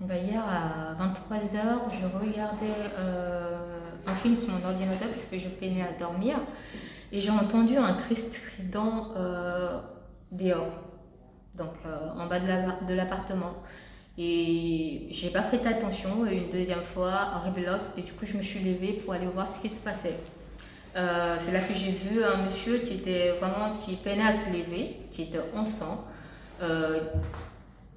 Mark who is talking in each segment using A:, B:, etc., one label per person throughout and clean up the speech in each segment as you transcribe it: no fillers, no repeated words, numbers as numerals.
A: Hier à 23h, je regardais un film sur mon ordinateur parce que je peinais à dormir et j'ai entendu un cri strident dehors, donc en bas de l'appartement. Et j'ai pas prêté attention et une deuxième fois, rebelote, et du coup je me suis levée pour aller voir ce qui se passait. C'est là que j'ai vu un monsieur qui peinait à se lever, qui était en sang. Euh,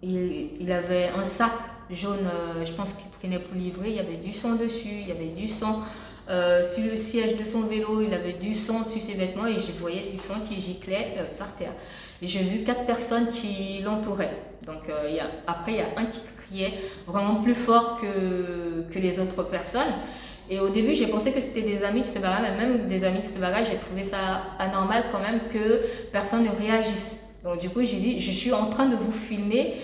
A: il avait un sac jaune, je pense qu'il prenait pour livrer, il y avait du sang dessus, il y avait du sang sur le siège de son vélo, il avait du sang sur ses vêtements et je voyais du sang qui giclait par terre. Et j'ai vu 4 personnes qui l'entouraient. Donc après, il y a un qui criait vraiment plus fort que les autres personnes. Et au début, j'ai pensé que c'était des amis de ce bagage, mais même des amis de ce bagage, j'ai trouvé ça anormal quand même que personne ne réagisse. Donc du coup, j'ai dit, je suis en train de vous filmer.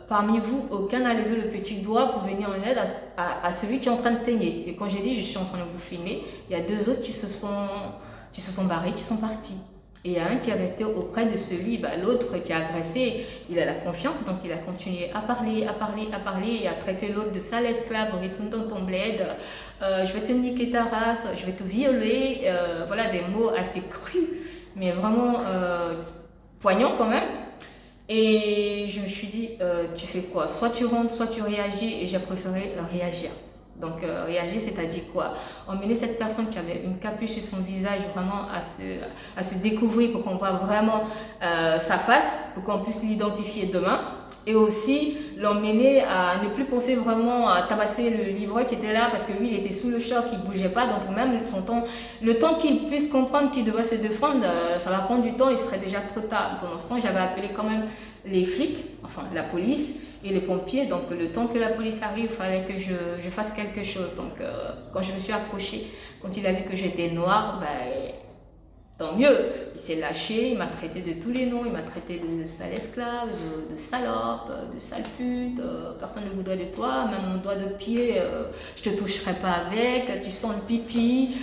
A: Parmi vous, aucun n'a levé le petit doigt pour venir en aide à celui qui est en train de saigner. Et quand j'ai dit, je suis en train de vous filmer, il y a 2 autres qui se sont barrés, qui sont partis. Et il y a un qui est resté auprès de celui, l'autre qui a agressé, il a la confiance, donc il a continué à parler, et à traiter l'autre de sale esclave, retourne dans ton bled, je vais te niquer ta race, je vais te violer, voilà des mots assez crus, mais vraiment poignants quand même. Et je me suis dit, tu fais quoi? Soit tu rentres, soit tu réagis, et j'ai préféré réagir. Donc réagir, c'est-à-dire quoi? Emmener cette personne qui avait une capuche sur son visage vraiment à se découvrir pour qu'on voit vraiment sa face, pour qu'on puisse l'identifier demain. Et aussi l'emmener à ne plus penser vraiment à tabasser le livreur qui était là parce que lui il était sous le choc, il ne bougeait pas. Donc même le temps qu'il puisse comprendre qu'il devrait se défendre, ça va prendre du temps, il serait déjà trop tard. Pendant ce temps, j'avais appelé quand même les flics, enfin la police et les pompiers. Donc le temps que la police arrive, il fallait que je fasse quelque chose. Donc quand je me suis approchée, quand il a vu que j'étais noire, tant mieux, il s'est lâché, il m'a traité de tous les noms, il m'a traité de sale esclave, de salope, de sale pute, personne ne voudrait de toi, même mon doigt de pied, je te toucherai pas avec, tu sens le pipi.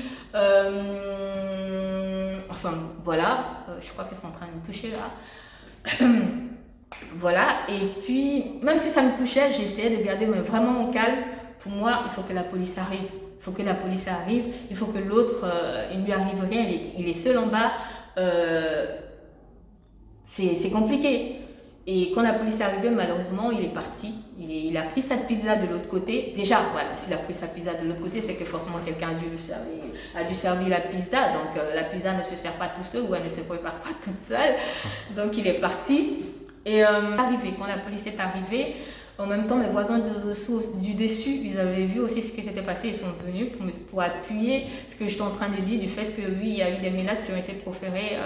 A: Enfin voilà, je crois qu'ils sont en train de me toucher là. Voilà, et puis même si ça me touchait, j'ai essayé de garder vraiment mon calme. Pour moi, il faut que la police arrive. Il faut que la police arrive, il faut que l'autre, il ne lui arrive rien, il est seul en bas. C'est compliqué. Et quand la police est arrivée, malheureusement, il est parti. Il a pris sa pizza de l'autre côté. Déjà, voilà, s'il a pris sa pizza de l'autre côté, c'est que forcément quelqu'un a dû servir la pizza. Donc la pizza ne se sert pas tout seul ou elle ne se prépare pas toute seule. Donc il est parti. Et quand la police est arrivée, en même temps, mes voisins du dessus, ils avaient vu aussi ce qui s'était passé. Ils sont venus pour appuyer ce que j'étais en train de dire du fait que oui, il y a eu des menaces qui ont été proférées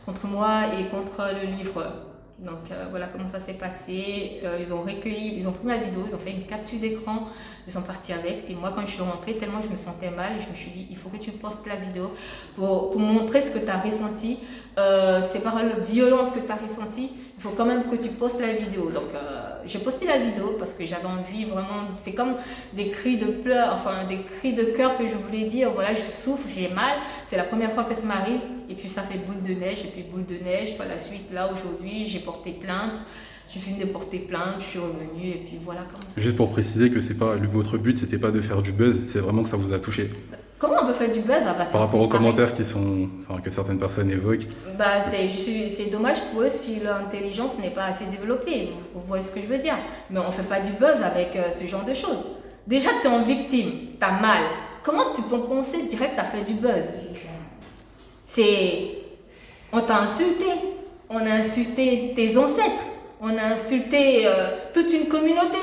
A: contre moi et contre le livreur. Donc voilà comment ça s'est passé. Ils ont pris ma vidéo, ils ont fait une capture d'écran, ils sont partis avec. Et moi, quand je suis rentrée, tellement je me sentais mal, je me suis dit, il faut que tu postes la vidéo pour montrer ce que tu as ressenti, ces paroles violentes que tu as ressenties. Il faut quand même que tu postes la vidéo. Donc j'ai posté la vidéo parce que j'avais envie vraiment, c'est comme des cris de pleurs, enfin des cris de cœur que je voulais dire, voilà, je souffre, j'ai mal, c'est la première fois que ça m'arrive, et puis ça fait boule de neige, et puis boule de neige, par la suite, là aujourd'hui, j'ai porté plainte, j'ai fini de porter plainte, je suis revenue, et puis voilà comment ça.
B: Juste pour préciser que c'est pas votre but, c'était pas de faire du buzz, c'est vraiment que ça vous a touché.
A: Comment on peut faire du buzz à
B: Par rapport aux commentaires que certaines personnes évoquent.
A: C'est dommage pour eux si leur intelligence n'est pas assez développée. Vous voyez ce que je veux dire? Mais on ne fait pas du buzz avec ce genre de choses. Déjà, tu es en victime, tu as mal. Comment tu peux penser direct à faire du buzz? On t'a insulté. On a insulté tes ancêtres. On a insulté toute une communauté.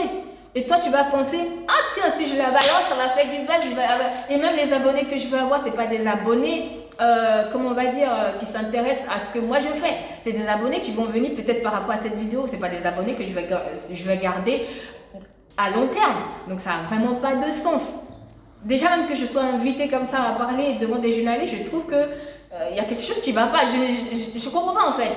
A: Et toi, tu vas penser, ah tiens, si je la balance, ça va faire du buzz. Et même les abonnés que je veux avoir, ce n'est pas des abonnés, comment on va dire, qui s'intéressent à ce que moi je fais. C'est des abonnés qui vont venir peut-être par rapport à cette vidéo. Ce n'est pas des abonnés que je vais garder à long terme. Donc ça n'a vraiment pas de sens. Déjà, même que je sois invitée comme ça à parler devant des journalistes, je trouve que y a quelque chose qui ne va pas. Je ne comprends pas en fait.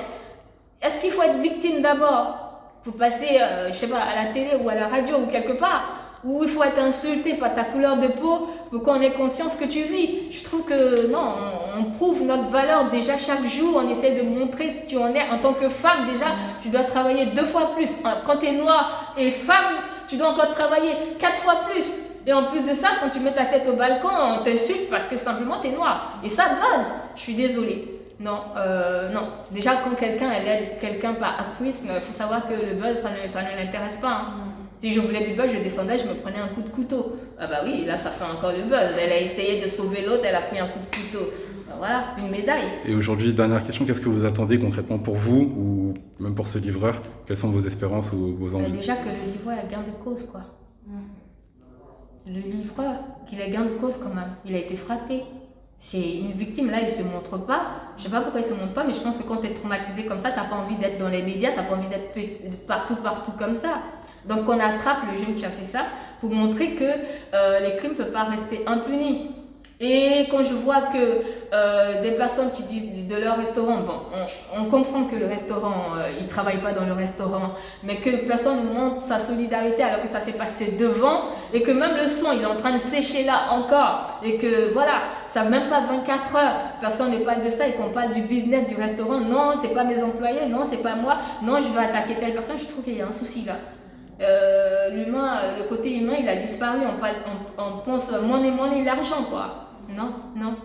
A: Est-ce qu'il faut être victime d'abord pour passer, je sais pas, à la télé ou à la radio ou quelque part? où il faut être insulté par ta couleur de peau pour qu'on ait conscience que tu vis. Je trouve que non, on prouve notre valeur déjà chaque jour, on essaie de montrer ce que tu en es. En tant que femme, déjà, tu dois travailler 2 fois plus. Quand tu es noire et femme, tu dois encore travailler 4 fois plus. Et en plus de ça, quand tu mets ta tête au balcon, on t'insulte parce que simplement tu es noire. Et ça, buzz, je suis désolée. Non, non. Déjà, quand quelqu'un aide quelqu'un par altruisme, il faut savoir que le buzz, ça ne l'intéresse pas. Hein. Si je voulais du buzz, je descendais, je me prenais un coup de couteau. Ah bah oui, là, ça fait encore le buzz. Elle a essayé de sauver l'autre, elle a pris un coup de couteau. Ben voilà, une médaille.
B: Et aujourd'hui, dernière question, qu'est-ce que vous attendez concrètement pour vous ou même pour ce livreur? Quelles sont vos espérances ou vos envies?
A: Déjà que le livreur a gain de cause, quoi. Le livreur, qu'il a gain de cause quand même. Il a été frappé. C'est une victime, là, il ne se montre pas. Je ne sais pas pourquoi il ne se montre pas, mais je pense que quand tu es traumatisé comme ça, tu n'as pas envie d'être dans les médias, tu n'as pas envie d'être partout comme ça. Donc on attrape le jeune qui a fait ça pour montrer que les crimes ne peuvent pas rester impunis. Et quand je vois que des personnes qui disent de leur restaurant, bon, on comprend que le restaurant, ils ne travaillent pas dans le restaurant, mais que personne ne montre sa solidarité alors que ça s'est passé devant et que même le son, il est en train de sécher là encore et que voilà, ça n'a même pas 24 heures, personne ne parle de ça et qu'on parle du business du restaurant, non, c'est pas mes employés, non, c'est pas moi, non, je vais attaquer telle personne, je trouve qu'il y a un souci là. L'humain, le côté humain, il a disparu, on pense money, l'argent quoi. Non, non.